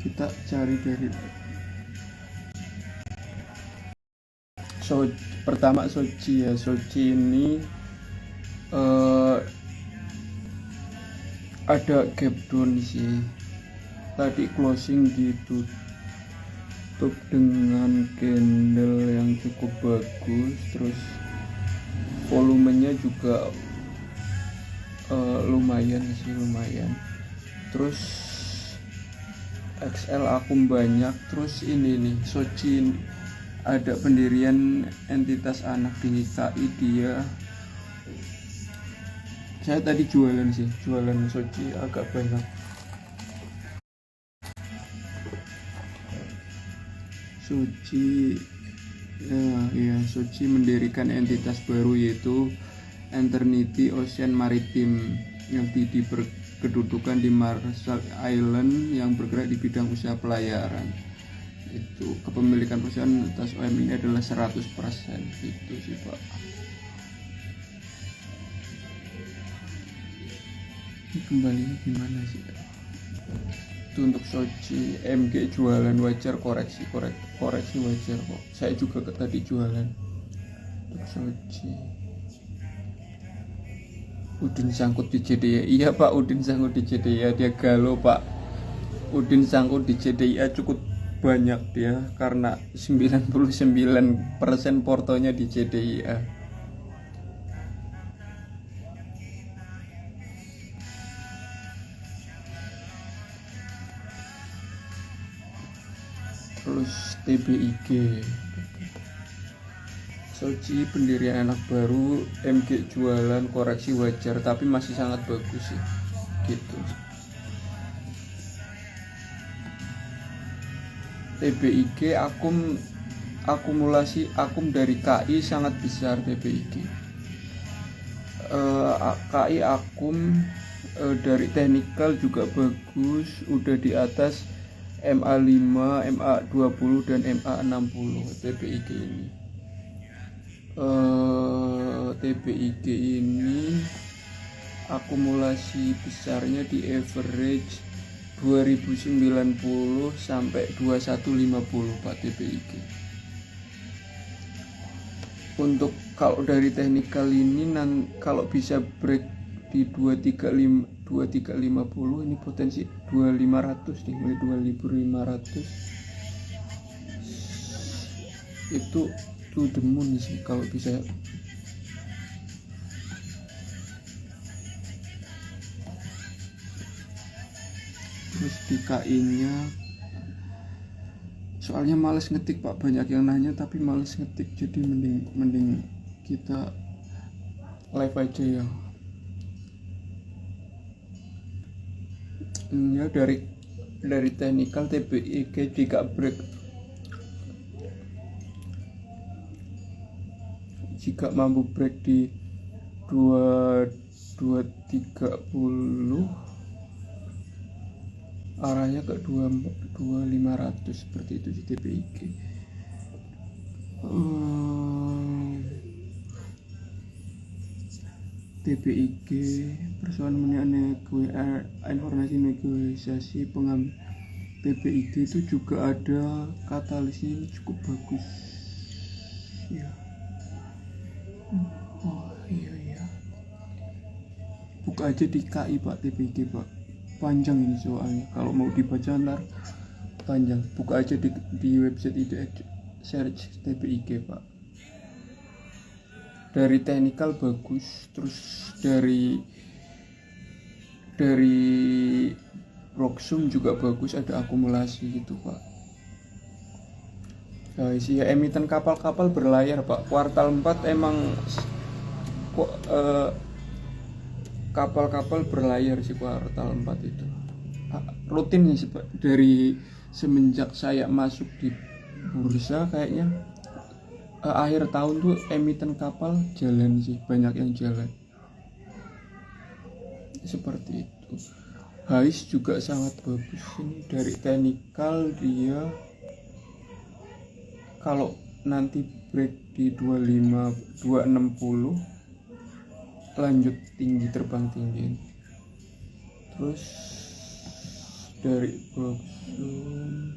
Kita cari dari pertama Sochi ya. Sochi ini ada gap down sih. Tadi closing ditutup dengan candle yang cukup bagus, terus volumenya juga lumayan. Terus XL akum banyak. Terus ini nih Sochi ada pendirian entitas anak di KI dia. Saya tadi jualan Sochi agak banyak. Sochi mendirikan entitas baru yaitu Eternity Ocean Maritime yang berkedudukan di Marshall Island yang bergerak di bidang usaha pelayaran. Itu kepemilikan perusahaan atas OM ini adalah 100%. Itu sih Pak. Ini kembalinya gimana sih Pak? Itu untuk Sochi. MG jualan wajar, koreksi wajar kok. Saya juga tadi jualan untuk Sochi. Udin sangkut di JDIA. Iya Pak, Udin sangkut di JDIA. Dia galau Pak. Udin sangkut di JDIA cukup banyak dia karena 99% portonya di JDIA. Terus TBIG, Sochi pendirian anak baru, MG jualan, koreksi wajar tapi masih sangat bagus sih gitu. TBIG akumulasi akum dari KI sangat besar. TBIG KI akum dari teknikal juga bagus, udah di atas MA5, MA20 dan MA60 TBIG ini. TBIG ini akumulasi besarnya di average 2090 sampai 2150 Pak TBIG. Untuk kalau dari teknikal ini kalau bisa break di 2350 ini potensi 2500 nih, mulai 2500 itu to the moon sih kalau bisa. Terus di KI nya soalnya males ngetik Pak, banyak yang nanya tapi males ngetik, jadi mending kita live aja ya. Ya dari teknikal TBIG jika mampu break di 2230 arahnya ke 2500 seperti itu di TBIG. TBIG persoalan informasi negosiasi pengambil TBIG itu juga ada katalisnya, ini cukup bagus ya. Iya buka aja di KI Pak, TBIG Pak, panjang ini soalnya kalau mau dibaca ntar panjang. Buka aja di website itu, search TBIG Pak. Dari teknikal bagus, terus dari Rocksum juga bagus, ada akumulasi gitu Pak. Guys, ya emiten kapal-kapal berlayar Pak. Kuartal 4 emang kapal-kapal berlayar sih kuartal 4 itu. Rutin sih Pak, dari semenjak saya masuk di bursa kayaknya akhir tahun tuh emiten kapal jalan sih, banyak yang jalan seperti itu. HIS juga sangat bagus ini dari teknikal, dia kalau nanti break di 260 lanjut tinggi, terbang tinggi. Terus dari Proxum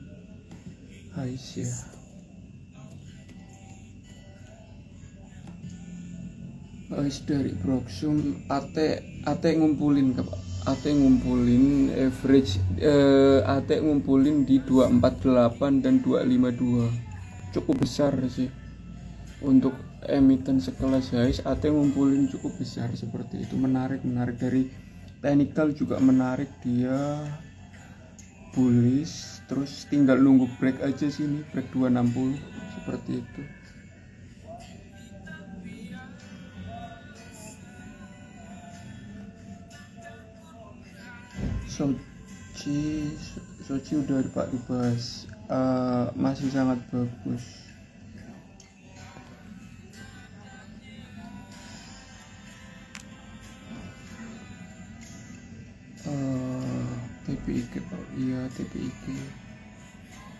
Aisyah. Dari Proxum AT ngumpulin ngumpulin average AT ngumpulin di 248 dan 252, cukup besar sih untuk emiten sekelas HISE. AT ngumpulin cukup besar seperti itu. Menarik dari technical juga menarik, dia bullish, terus tinggal nunggu break aja sini, break 260 seperti itu. Soci udah dibahas, masih sangat bagus. TPIK Pak, iya TPIK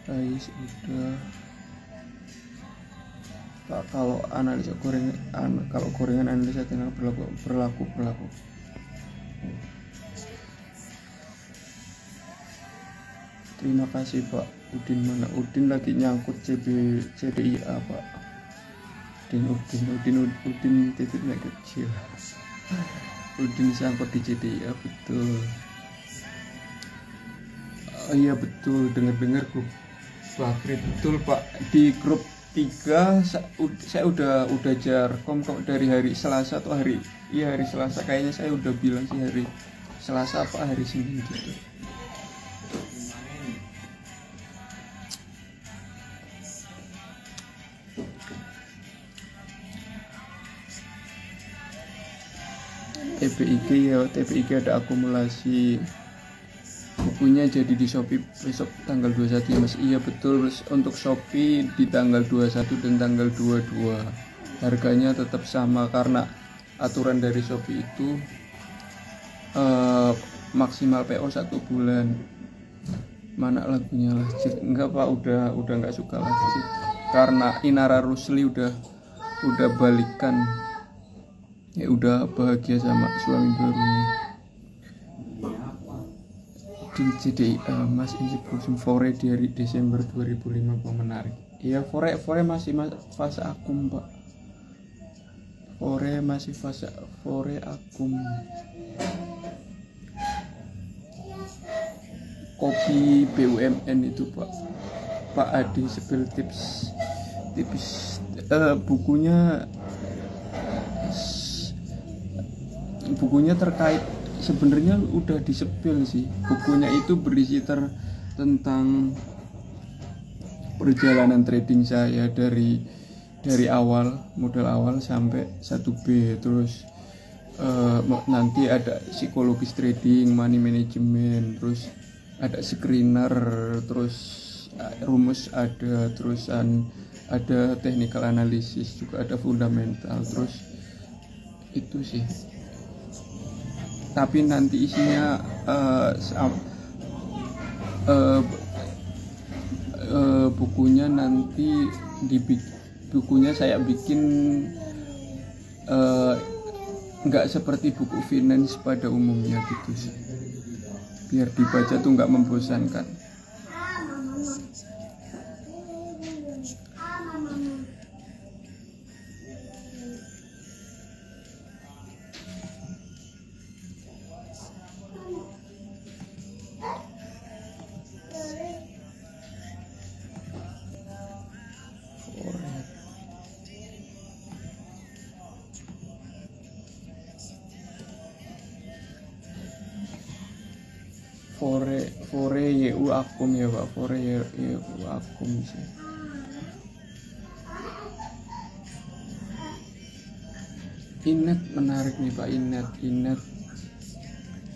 guys udah Pak. Kalau analisa gorengan analisa tinggal berlaku. Terima kasih Pak Udin. Mana Udin lagi nyangkut CBIA Pak. Udin titiknya kecil. Udin sangkut di CDIA, betul. Iya betul, dengar grup Bakri, betul Pak. Di grup 3 saya udah jarkom kok dari hari Selasa atau hari Selasa, kayaknya saya udah bilang sih hari Selasa apa hari Senin gitu. TPIK ada akumulasi. Bukunya jadi di Shopee besok tanggal 21 ya Mas. Iya betul, untuk Shopee di tanggal 21 dan tanggal 22 harganya tetap sama karena aturan dari Shopee itu maksimal PO 1 bulan. Mana lagunya lah? Enggak Pak, udah enggak suka lagi karena Inara Rusli udah balikan. Ya udah bahagia sama suami barunya. Di CDIA Mas ini Proxum Fore dari Desember 2005 menarik. Iya Fore masih fase akum Pak. Fore masih fase Fore akum. Kopi BUMN itu Pak Adi sepil tips bukunya terkait, sebenarnya udah disepil sih. Bukunya itu berisi tentang perjalanan trading saya dari modal awal sampai 1B, terus nanti ada psikologis trading, money management, terus ada screener, terus rumus ada, terusan ada technical analysis, juga ada fundamental, terus itu sih. Tapi nanti isinya bukunya nanti bukunya saya bikin nggak seperti buku finance pada umumnya gitu sih, biar dibaca tuh nggak membosankan. Fore YU akum ya Pak, Fore YU akum sih. Inet menarik nih Pak,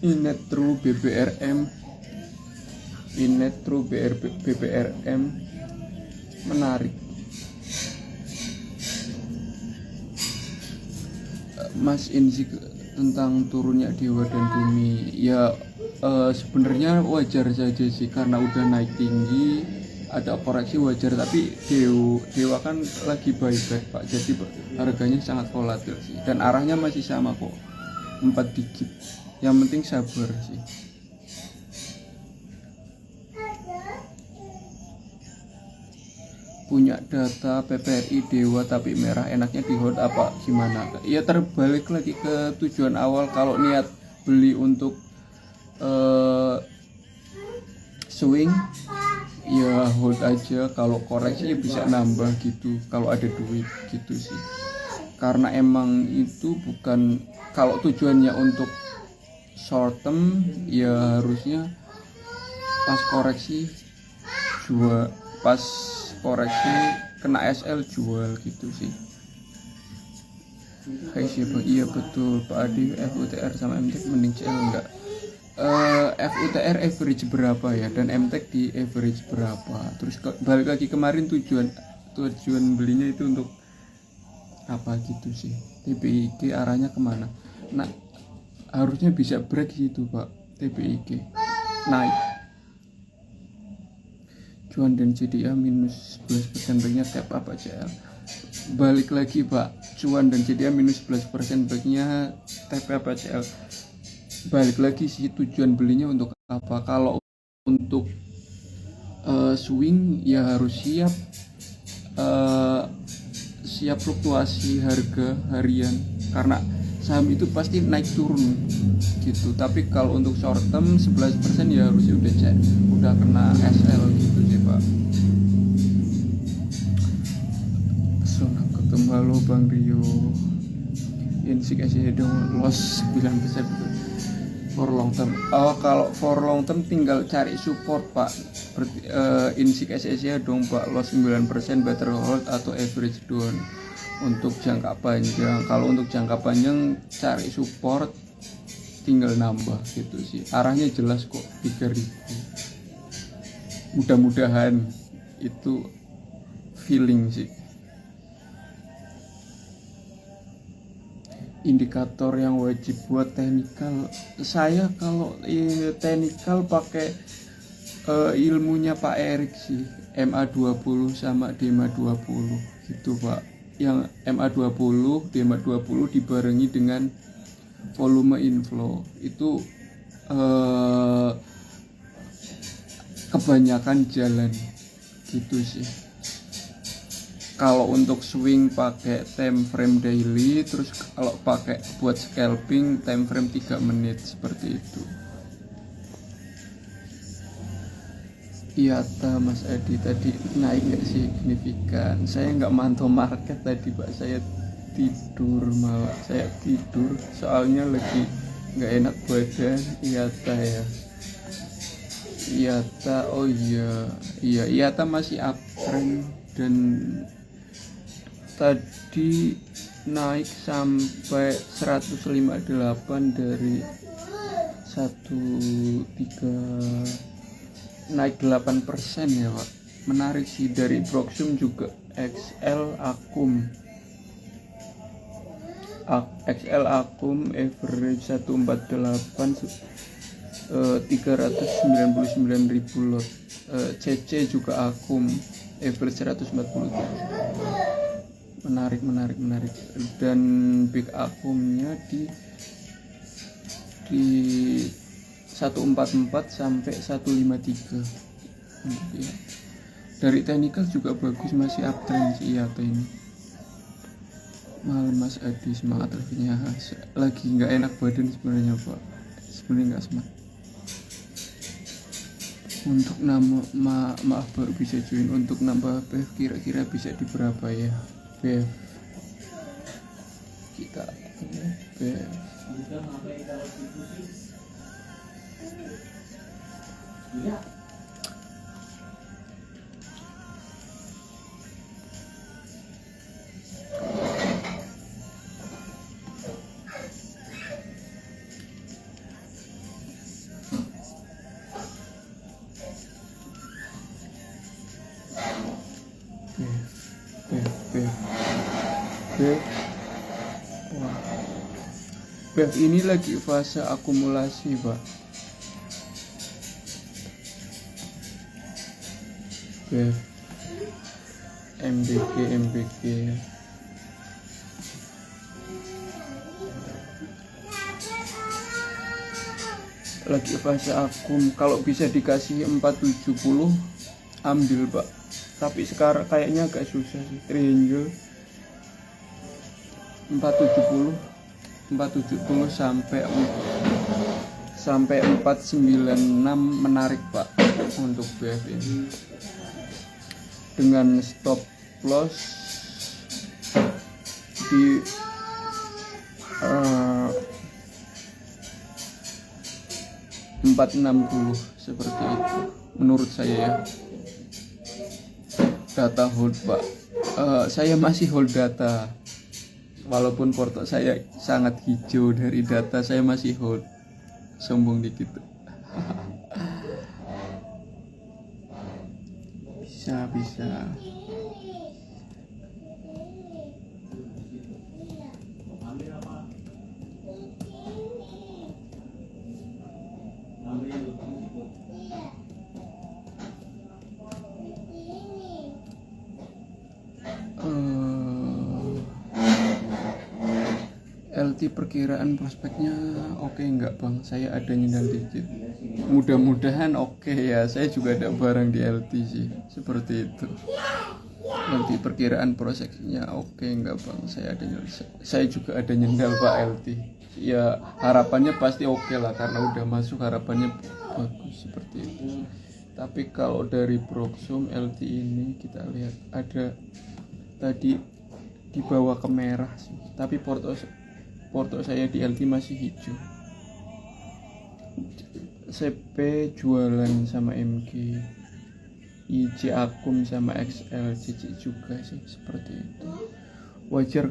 Inet True BBRM, BBRM menarik. Mas Inzi tentang turunnya dewa dan bumi ya, sebenarnya wajar saja sih karena udah naik tinggi, ada koreksi wajar, tapi dewa kan lagi baik Pak, jadi harganya sangat volatil sih, dan arahnya masih sama kok, 4 digit, yang penting sabar sih. punya data PPRI Dewa tapi merah, enaknya di hold apa gimana? Ya terbalik lagi ke tujuan awal. Kalau niat beli untuk swing ya hold aja, kalau koreksi ya bisa nambah gitu kalau ada duit gitu sih. Karena emang itu bukan, kalau tujuannya untuk short term ya harusnya pas koreksi jual, pas koreksi kena SL jual gitu sih. Hai siapa? Iya betul Pak Adi, FUTR sama MTEK mending CL enggak? FUTR average berapa ya, dan MTEK di average berapa? Terus balik lagi kemarin tujuan belinya itu untuk apa gitu sih. TBIG arahnya kemana? Nah harusnya bisa break gitu Pak, TBIG naik. Cuan dan CDA minus 11% baiknya tap apa CL? Balik lagi Pak, cuan dan CDA minus 11% baiknya tap apa CL? Balik lagi sih tujuan belinya untuk apa. Kalau untuk swing ya harus siap fluktuasi harga harian, karena saham itu pasti naik turun gitu. Tapi kalau untuk short term 11% ya harusnya udah kena SL gitu sih Pak. Pesona ketemu, halo Bang Rio, Insik SE dong loss 9% betul. For long term, kalau for long term tinggal cari support Pak. Insik SSC dong Pak, loss 9%, better hold atau average down. Untuk jangka panjang, kalau untuk jangka panjang cari support tinggal nambah gitu sih. Arahnya jelas kok 3000. Mudah-mudahan itu feeling sih. Indikator yang wajib buat technical, saya kalau technical pakai ilmunya Pak Erik sih, MA20 sama DMA20 gitu Pak. Yang MA20 DMA20 dibarengi dengan volume inflow itu kebanyakan jalan gitu sih. Kalau untuk swing pakai time frame daily, terus kalau pakai buat scalping time frame 3 menit seperti itu. Iya Mas Adi tadi naik gak signifikan. Saya nggak mantau market tadi Pak, saya tidur soalnya lagi nggak enak badan. Iyata oh iya Iyata masih uptrend dan tadi naik sampai 158 dari 13, naik 8% ya Pak. Menarik sih. Dari Proxum juga XL Akum average 148 399.000 lot. CC juga Akum average 147. Menarik. Dan big Akumnya di 144 sampai 153. Ya. Dari technical juga bagus, masih uptrend sih Iyata ini. Malam Mas Adi, semangat lagi nggak enak badan sebenarnya Pak, sebenarnya nggak semangat. Untuk maaf baru bisa join. Untuk nambah BEF kira-kira bisa di berapa ya BEF kita BEF ya. BEF ini lagi fase akumulasi Pak. BEF MBG lagi fase akum. Kalau bisa dikasih 470 ambil Pak. tapi sekarang kayaknya agak susah sih. Triangle 470 sampai 496 menarik Pak untuk BF ini dengan stop loss di 460 seperti itu menurut saya ya. Data hold Pak, saya masih hold data walaupun porto saya sangat hijau dari data, saya masih hold. Sombong dikit. bisa LT perkiraan prospeknya oke enggak Bang? Saya ada nyendal dikit. Mudah-mudahan oke ya. Saya juga ada barang di LT sih. Seperti itu. LT perkiraan prospeknya oke enggak Bang? Saya juga ada nyendal Pak LT. Ya harapannya pasti oke lah karena udah masuk, harapannya bagus seperti itu. Tapi kalau dari Proxum LT ini kita lihat ada tadi di bawah ke merah sih. Tapi porto saya di LT masih hijau. CP jualan sama MG, IJ Akum sama XL, CC juga sih seperti itu. Wajar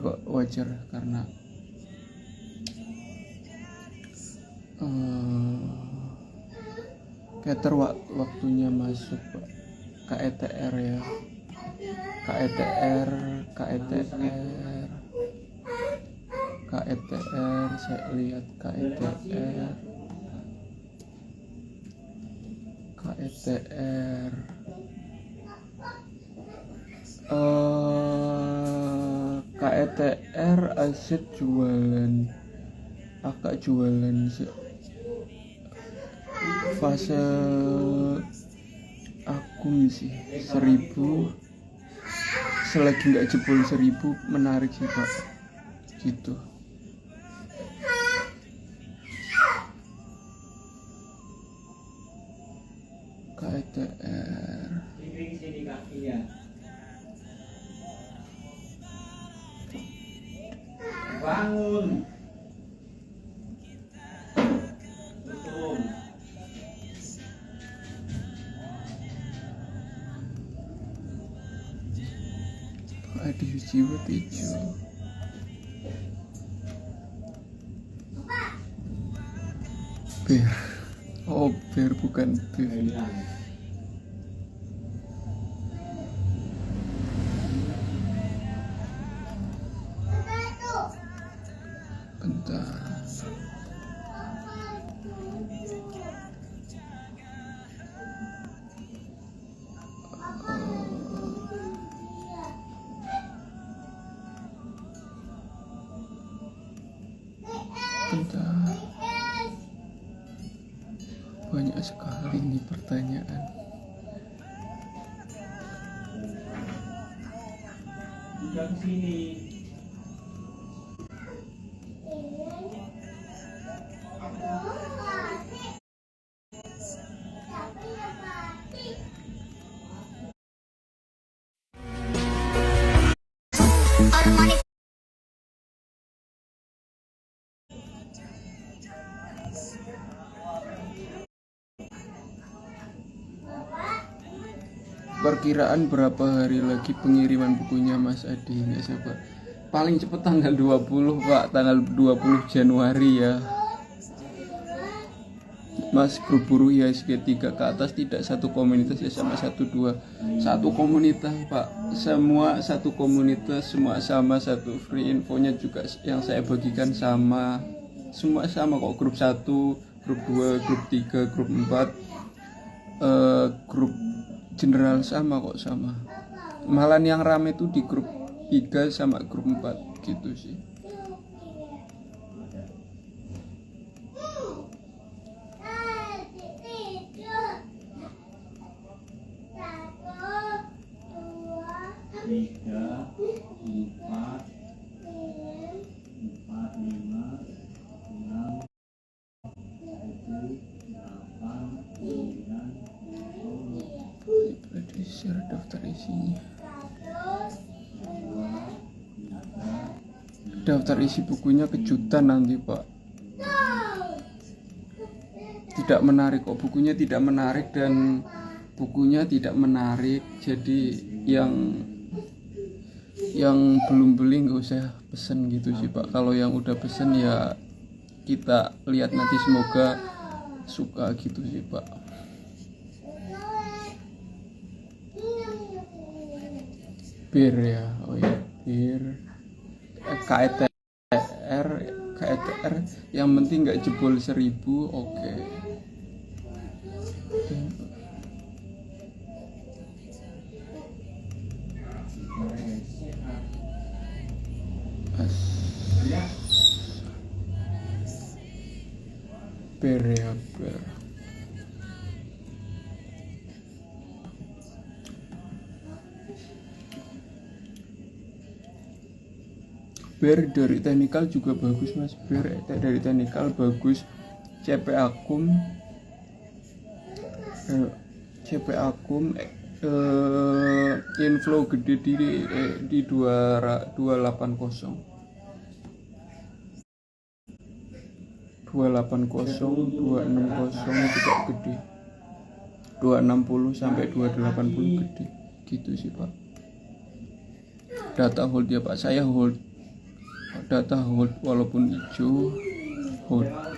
karena Cater waktunya masuk Pak. KETR ya. KETR saya lihat KETR KETR aset jualan, agak jualan fase Akum sih 1000, selagi nggak jebol 1000 menarik sih Pak gitu. KETR bangun ada jiwa hijau. Bear, oh bear bukan bear. Bentar. Banyak sekali nih pertanyaan. udah kesini. Perkiraan berapa hari lagi pengiriman bukunya Mas Adi? Nggak sabar. Paling cepat tanggal 20 Pak, tanggal 20 Januari ya. Mas grup buruh IHSG 3 ke atas tidak satu komunitas ya, sama 12 satu komunitas Pak, semua satu komunitas, semua sama, satu free infonya juga yang saya bagikan sama, semua sama kok, grup 1, grup 2, grup 3, grup 4, grup general sama kok, sama. Malah yang rame itu di grup 3 sama grup 4 gitu sih. 3, 4, 5, 6, 7, 8, 9, 10. Prediksi daftar isinya. Daftar isi bukunya kejutan nanti, Pak. Tidak menarik kok, bukunya tidak menarik dan bukunya tidak menarik. Jadi yang belum beli nggak usah pesen gitu sih, Pak. Kalau yang udah pesen ya kita lihat nanti, semoga suka gitu sih, Pak. Bir ya, oh ya, bir. KETR yang penting nggak jebol 1000. Oke. Bir ya, bir. Bir dari teknikal juga bagus, Mas. Bir dari teknikal bagus. CP Akum inflow gede di 280 260 juga gede, 260 sampai 280 gede gitu sih, Pak. Data hold ya, Pak. Saya hold data hold walaupun hijau hold. Kalau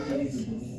saya di